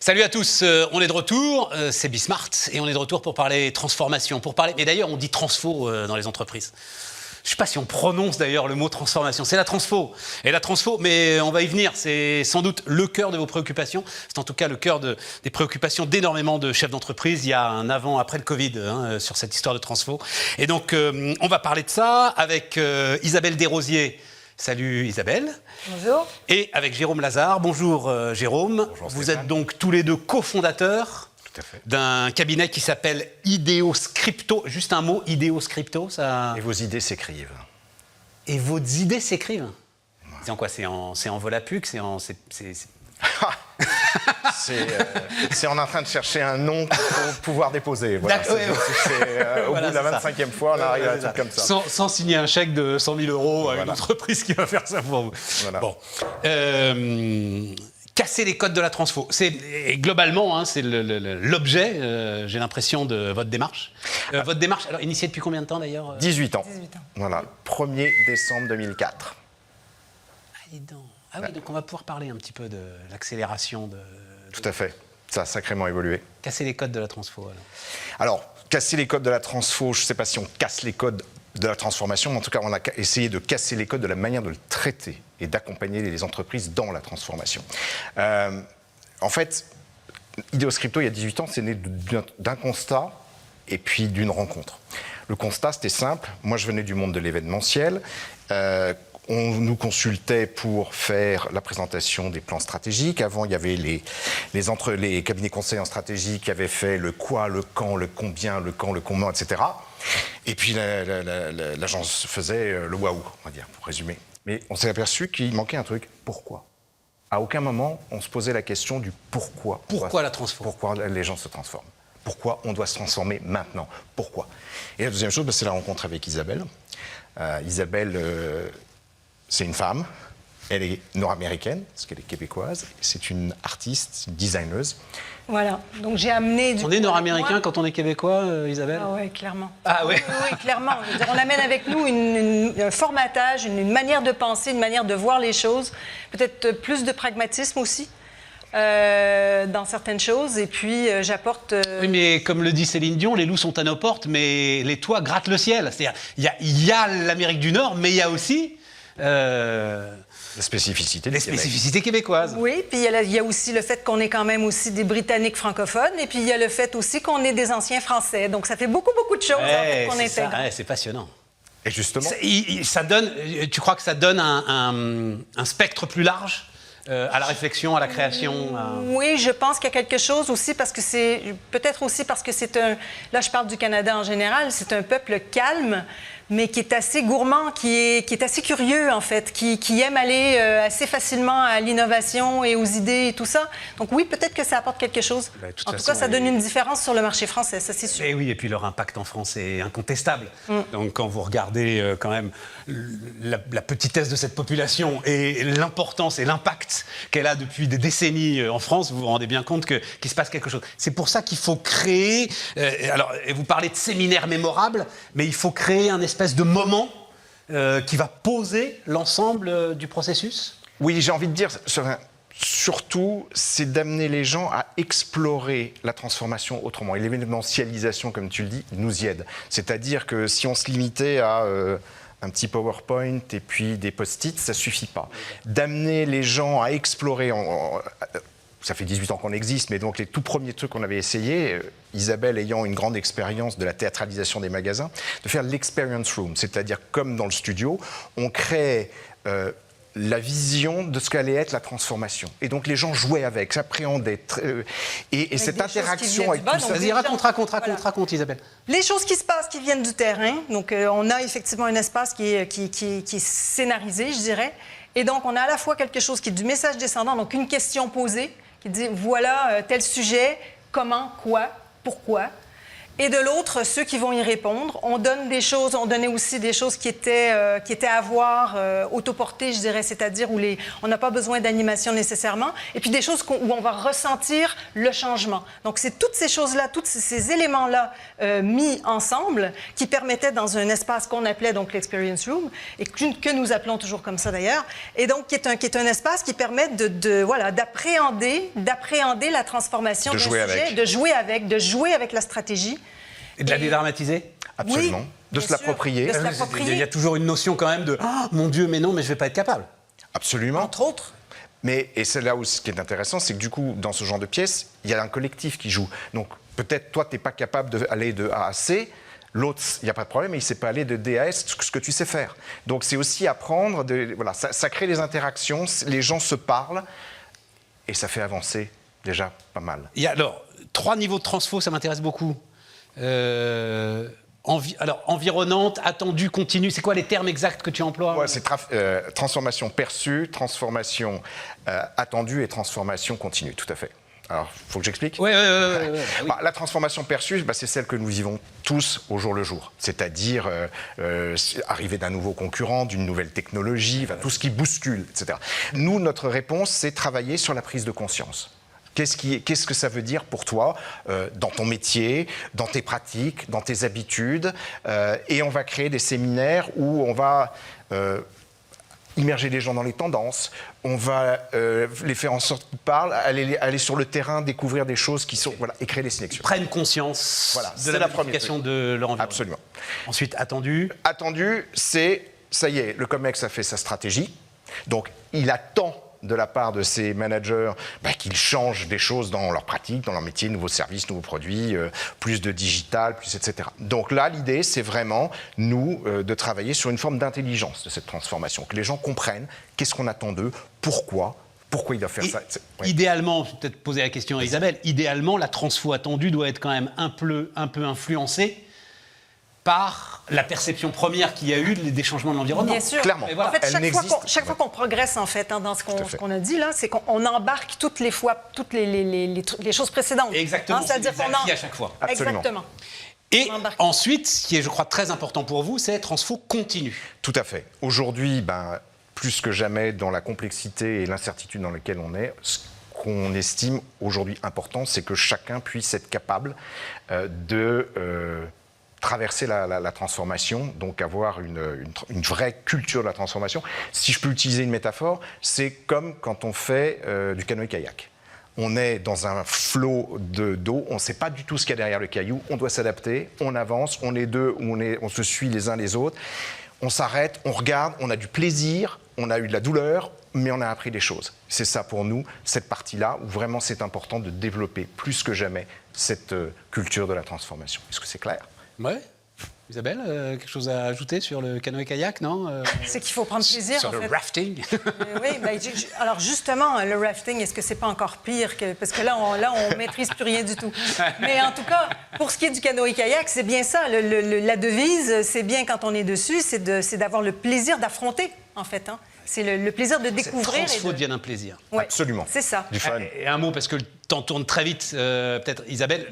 Salut à tous, on est de retour, c'est Bismart et on est de retour pour parler transformation, et d'ailleurs on dit transfo dans les entreprises. Je ne sais pas si on prononce d'ailleurs le mot transformation, c'est la transfo. Et la transfo, mais on va y venir, c'est sans doute le cœur de vos préoccupations. C'est en tout cas le cœur des préoccupations d'énormément de chefs d'entreprise. Il y a un avant, après le Covid sur cette histoire de transfo. Et donc on va parler de ça avec Isabelle Desrosiers. Salut Isabelle. Bonjour. Et avec Jérôme Lazare. Bonjour Jérôme. Bonjour, vous êtes donc tous les deux cofondateurs d'un cabinet qui s'appelle Ideoscripto. Juste un mot, Ideoscripto, ça... Et vos idées s'écrivent. Et vos idées s'écrivent. Ouais. C'est en quoi? C'est en Volapük? C'est en... C'est en train de chercher un nom pour pouvoir déposer. Voilà. Au bout de la 25e fois, on arrive à un truc comme ça. Sans signer un chèque de 100 000 € à une entreprise qui va faire ça pour vous. Voilà. Bon. Casser les codes de la transfo. Globalement, c'est l'objet, j'ai l'impression, de votre démarche. Votre démarche, alors initiée depuis combien de temps d'ailleurs? 18 ans. 18 ans. Voilà, 1er décembre 2004. Ah oui, donc on va pouvoir parler un petit peu de l'accélération de... Tout à fait, ça a sacrément évolué. Casser les codes de la transfo, alors, casser les codes de la transfo, je ne sais pas si on casse les codes de la transformation, mais en tout cas, on a essayé de casser les codes de la manière de le traiter et d'accompagner les entreprises dans la transformation. En fait, Ideoscripto, il y a 18 ans, c'est né d'un constat et puis d'une rencontre. Le constat, c'était simple. Moi, je venais du monde de l'événementiel. On nous consultait pour faire la présentation des plans stratégiques. Avant, il y avait les cabinets conseils en stratégie qui avaient fait le quoi, le quand, le combien, le quand, le comment, etc. Et puis l'agence faisait le waouh, on va dire, pour résumer. Mais on s'est aperçu qu'il manquait un truc. Pourquoi? À aucun moment, on se posait la question du pourquoi. Pourquoi la transformation? Pourquoi les gens se transforment? Pourquoi on doit se transformer maintenant? Pourquoi? Et la deuxième chose, c'est la rencontre avec Isabelle. Isabelle, c'est une femme. Elle est nord-américaine, parce qu'elle est québécoise. C'est une artiste, une designeuse. Voilà, donc j'ai amené... On est nord-américain quand on est québécois, Isabelle? Ah oui, clairement. Ah oui. Oui, clairement. Je veux dire, on amène avec nous un formatage, une manière de penser, une manière de voir les choses, peut-être plus de pragmatisme aussi. Dans certaines choses, et puis j'apporte... Oui, mais comme le dit Céline Dion, les loups sont à nos portes, mais les toits grattent le ciel. C'est-à-dire, il y a l'Amérique du Nord, mais il y a aussi... les spécificités québécoises. Oui, puis il y a aussi le fait qu'on est quand même aussi des Britanniques francophones, et puis il y a le fait aussi qu'on est des anciens Français. Donc ça fait beaucoup de choses en fait, qu'on intègre. C'est passionnant. Et justement... Ça donne, tu crois que ça donne un spectre plus large à la réflexion, à la création? Oui, je pense qu'il y a quelque chose aussi, parce que c'est... Peut-être aussi parce que c'est un... Là, je parle du Canada en général. C'est un peuple calme, mais qui est assez gourmand, qui est assez curieux, en fait, qui aime aller assez facilement à l'innovation et aux idées et tout ça. Donc oui, peut-être que ça apporte quelque chose. En tout cas, ça donne une différence sur le marché français, ça c'est sûr. Et oui, et puis leur impact en France est incontestable. Donc quand vous regardez quand même la petitesse de cette population et l'importance et l'impact qu'elle a depuis des décennies en France, vous vous rendez bien compte qu'il se passe quelque chose. C'est pour ça qu'il faut créer... alors, vous parlez de séminaires mémorables, mais il faut créer un espèce de moment qui va poser l'ensemble du processus? Oui, j'ai envie de dire, surtout, c'est d'amener les gens à explorer la transformation autrement. Et l'événementialisation, comme tu le dis, nous y aide. C'est-à-dire que si on se limitait à un petit PowerPoint et puis des post-it, ça ne suffit pas. D'amener les gens à explorer... Ça fait 18 ans qu'on existe, mais donc les tout premiers trucs qu'on avait essayé, Isabelle ayant une grande expérience de la théâtralisation des magasins, de faire l'experience room, c'est-à-dire comme dans le studio, on crée la vision de ce qu'allait être la transformation. Et donc les gens jouaient avec, s'appréhendaient. Et cette interaction avec tout ça... Vas-y, raconte, Isabelle. Les choses qui se passent, qui viennent du terrain. Donc on a effectivement un espace qui est scénarisé, je dirais. Et donc on a à la fois quelque chose qui est du message descendant, donc une question posée, qui dit voilà tel sujet, comment, quoi, pourquoi. Et de l'autre, ceux qui vont y répondre. On donne des choses, on donnait aussi des choses qui étaient à voir, autoportées, je dirais, c'est-à-dire où on n'a pas besoin d'animation nécessairement, et puis des choses où on va ressentir le changement. Donc, c'est toutes ces choses-là, tous ces éléments-là mis ensemble qui permettaient dans un espace qu'on appelait donc l'Experience Room, et que nous appelons toujours comme ça d'ailleurs, et donc qui est un espace qui permet d'appréhender la transformation d'un sujet, de jouer avec la stratégie. Et de la dédramatiser? Absolument. Oui, de se bien sûr. l'approprier. De se l'approprier. Il y a toujours une notion quand même de « Ah, mon Dieu, mais non, mais je ne vais pas être capable ». Absolument. Entre autres. Mais, et c'est là où ce qui est intéressant, c'est que du coup, dans ce genre de pièce, il y a un collectif qui joue. Donc peut-être toi, tu n'es pas capable d'aller de A à C, l'autre, il n'y a pas de problème, il ne sait pas aller de D à S, ce que tu sais faire. Donc c'est aussi apprendre, voilà, ça crée des interactions, les gens se parlent, et ça fait avancer déjà pas mal. Il y a alors 3 niveaux de transfo, ça m'intéresse beaucoup. Alors, environnante, attendue, continue, c'est quoi les termes exacts que tu emploies? Ouais, c'est transformation perçue, transformation attendue et transformation continue, tout à fait. Alors, il faut que j'explique? Oui. La transformation perçue, c'est celle que nous vivons tous au jour le jour. C'est-à-dire arriver d'un nouveau concurrent, d'une nouvelle technologie, tout ce qui bouscule, etc. Nous, notre réponse, c'est travailler sur la prise de conscience. Qu'est-ce que ça veut dire pour toi dans ton métier, dans tes pratiques, dans tes habitudes, et on va créer des séminaires où on va immerger les gens dans les tendances, on va les faire en sorte qu'ils parlent, aller sur le terrain, découvrir des choses qui sont, et créer des sélections. Prennent conscience de la modification de leur environnement. Absolument. Ensuite, attendu. Attendu, c'est, ça y est, le COMEX a fait sa stratégie, donc il attend de la part de ces managers qu'ils changent des choses dans leur pratique, dans leur métier, nouveaux services, nouveaux produits, plus de digital, plus etc. Donc là, l'idée, c'est vraiment, nous, de travailler sur une forme d'intelligence de cette transformation, que les gens comprennent qu'est-ce qu'on attend d'eux, pourquoi ils doivent faire ça. Ouais. Idéalement, je vais peut-être poser la question à Isabelle, idéalement, la transfo attendue doit être quand même un peu influencée par la perception première qu'il y a eu des changements de l'environnement. Bien sûr. Clairement. En fait, chaque fois qu'on progresse en fait, dans ce qu'on a dit là, c'est qu'on embarque toutes les choses précédentes. Exactement. C'est-à-dire qu'on a à chaque fois. Absolument. Exactement. Et ensuite, ce qui est, je crois, très important pour vous, c'est transfo continue. Tout à fait. Aujourd'hui, plus que jamais, dans la complexité et l'incertitude dans laquelle on est, ce qu'on estime aujourd'hui important, c'est que chacun puisse être capable de traverser la transformation, donc avoir une vraie culture de la transformation. Si je peux utiliser une métaphore, c'est comme quand on fait du canoë-kayak. On est dans un flot d'eau, on ne sait pas du tout ce qu'il y a derrière le caillou, on doit s'adapter, on avance, on est deux, on se suit les uns les autres, on s'arrête, on regarde, on a du plaisir, on a eu de la douleur, mais on a appris des choses. C'est ça pour nous, cette partie-là, où vraiment c'est important de développer plus que jamais cette culture de la transformation. Est-ce que c'est clair ? Oui. Isabelle, quelque chose à ajouter sur le canoë-kayak, non C'est qu'il faut prendre plaisir, sur en fait. le rafting. Oui, alors justement, le rafting, est-ce que c'est pas encore pire parce que là, on maîtrise plus rien du tout. Mais en tout cas, pour ce qui est du canoë-kayak, c'est bien ça. La devise, c'est bien quand on est dessus, c'est d'avoir le plaisir d'affronter, en fait. Hein. C'est le plaisir de découvrir. Transfo devient un plaisir. Ouais, absolument. C'est ça. Du fun. Et un mot, parce que le temps tourne très vite, peut-être Isabelle,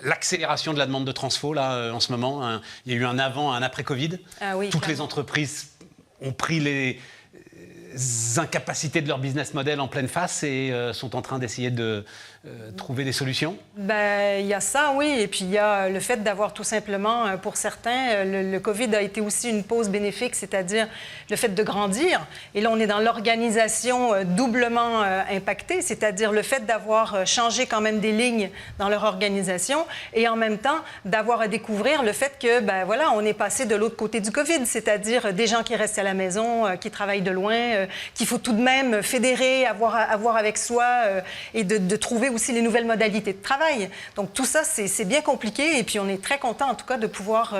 l'accélération de la demande de transfo, là, en ce moment, hein, il y a eu un avant, un après-Covid. Ah oui, toutes clairement. les entreprises ont pris les incapacités de leur business model en pleine face et sont en train d'essayer de trouver des solutions. Il y a ça, oui. Et puis, il y a le fait d'avoir tout simplement, pour certains, le COVID a été aussi une pause bénéfique, c'est-à-dire le fait de grandir. Et là, on est dans l'organisation doublement impactée, c'est-à-dire le fait d'avoir changé quand même des lignes dans leur organisation et en même temps d'avoir à découvrir le fait que, on est passé de l'autre côté du COVID, c'est-à-dire des gens qui restent à la maison, qui travaillent de loin, qu'il faut tout de même fédérer, avoir avec soi et de trouver aussi les nouvelles modalités de travail. Donc tout ça, c'est bien compliqué et puis on est très content en tout cas de pouvoir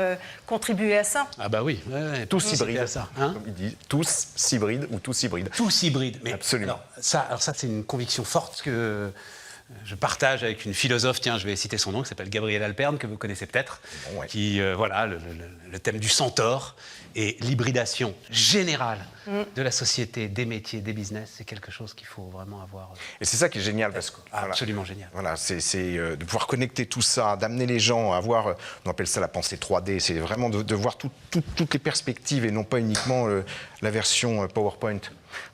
contribuer à ça. Ah bah oui, tous hybrides. Ça, hein, comme il dit, tous hybrides ou tous hybrides. Tous hybrides. Mais absolument. Alors ça, c'est une conviction forte que je partage avec une philosophe, tiens, je vais citer son nom, qui s'appelle Gabrielle Alperne, que vous connaissez peut-être, qui, le thème du centaure. Et l'hybridation générale de la société, des métiers, des business, c'est quelque chose qu'il faut vraiment avoir. Et c'est ça qui est génial, parce que Absolument génial. Voilà, c'est de pouvoir connecter tout ça, d'amener les gens à voir, on appelle ça la pensée 3D, c'est vraiment de voir toutes les perspectives et non pas uniquement la version PowerPoint.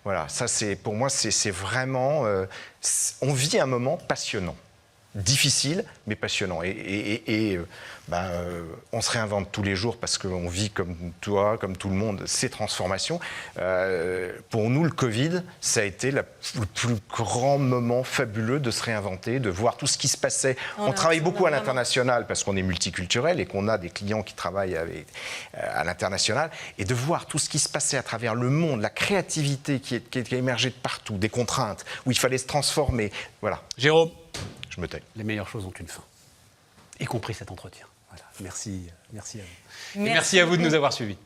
Voilà, ça pour moi c'est vraiment, on vit un moment passionnant. Difficile, mais passionnant. On se réinvente tous les jours parce qu'on vit comme toi, comme tout le monde, ces transformations. Pour nous, le Covid, ça a été le plus grand moment fabuleux de se réinventer, de voir tout ce qui se passait. On travaille beaucoup à l'international parce qu'on est multiculturel et qu'on a des clients qui travaillent à l'international. Et de voir tout ce qui se passait à travers le monde, la créativité qui a émergé de partout, des contraintes, où il fallait se transformer. Voilà. Jérôme, je me tais. Les meilleures choses ont une fin, y compris cet entretien. Voilà. Merci à vous. Merci Et merci à vous de nous avoir suivis.